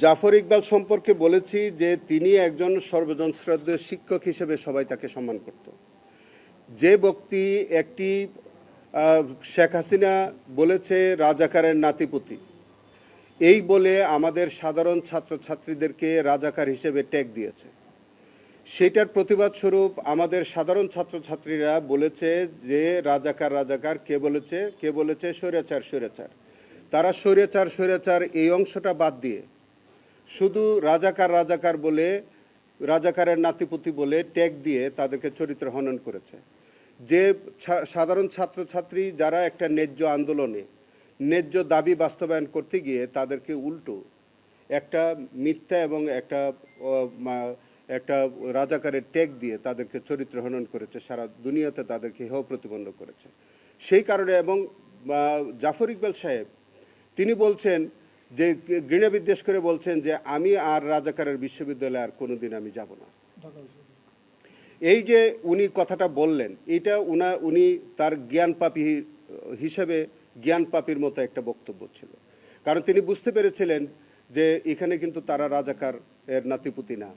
জাফর ইকবাল সম্পর্কে বলেছি যে তিনি একজন সর্বজন শ্রদ্ধেয় শিক্ষক হিসেবে সবাই তাকে সম্মান করত। যে ব্যক্তি একটি শেখ হাসিনা বলেছে রাজাকারের নাতিপুতি, এই বলে আমাদের সাধারণ ছাত্রছাত্রীদেরকে রাজাকার হিসেবে ট্যাগ দিয়েছে, সেটার প্রতিবাদ স্বরূপ আমাদের সাধারণ ছাত্রছাত্রীরা বলেছে যে রাজাকার রাজাকার কে বলেছে স্বৈরাচার স্বৈরাচার। তারা স্বৈরাচার এই অংশটা বাদ দিয়ে শুধু রাজাকার রাজাকার বলে, রাজাকারের নাতিপুতি বলে ট্যাগ দিয়ে তাদেরকে চরিত্র হনন করেছে। যে সাধারণ ছাত্রছাত্রী যারা একটা ন্যায্য আন্দোলনে ন্যায্য দাবি বাস্তবায়ন করতে গিয়ে তাদেরকে উল্টো একটা মিথ্যা এবং একটা রাজাকারের ট্যাগ দিয়ে তাদেরকে চরিত্র হনন করেছে, সারা দুনিয়াতে তাদেরকে হেয় প্রতিপন্ন করেছে। সেই কারণে এবং জাফর ইকবাল সাহেব তিনি বলছেন যে ঘৃণা বিদ্বেষ করে বলছেন যে আমি আর রাজাকারের বিশ্ববিদ্যালয়ে আর কোনোদিন আমি যাব না। এই যে উনি কথাটা বললেন, এটা উনি তার জ্ঞানপাপী হিসেবে জ্ঞানপাপীর মতো একটা বক্তব্য ছিল। কারণ তিনি বুঝতে পেরেছিলেন যে এখানে কিন্তু তারা রাজাকার এর নাতিপুতি না,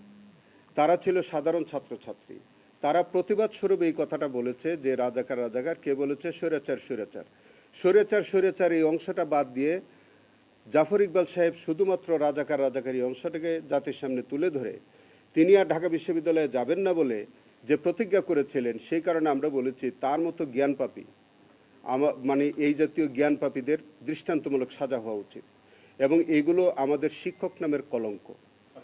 তারা ছিল সাধারণ ছাত্রছাত্রী। তারা প্রতিবাদ স্বরূপ এই কথাটা বলেছে যে রাজাকার রাজাকার, কে বলেছে স্বৈরাচার স্বৈরাচার। স্বৈরাচার এই অংশটা বাদ দিয়ে জাফর ইকবাল সাহেব শুধুমাত্র রাজাকার রাজাকার এই অংশটাকে জাতির সামনে তুলে ধরে তিনি আর ঢাকা বিশ্ববিদ্যালয়ে যাবেন না বলে যে প্রতিজ্ঞা করেছিলেন, সেই কারণে আমরা বলেছি তার মতো জ্ঞানপাপী মানে এই জাতীয় জ্ঞানপাপীদের দৃষ্টান্তমূলক সাজা হওয়া উচিত এবং এইগুলো আমাদের শিক্ষক নামের কলঙ্ক।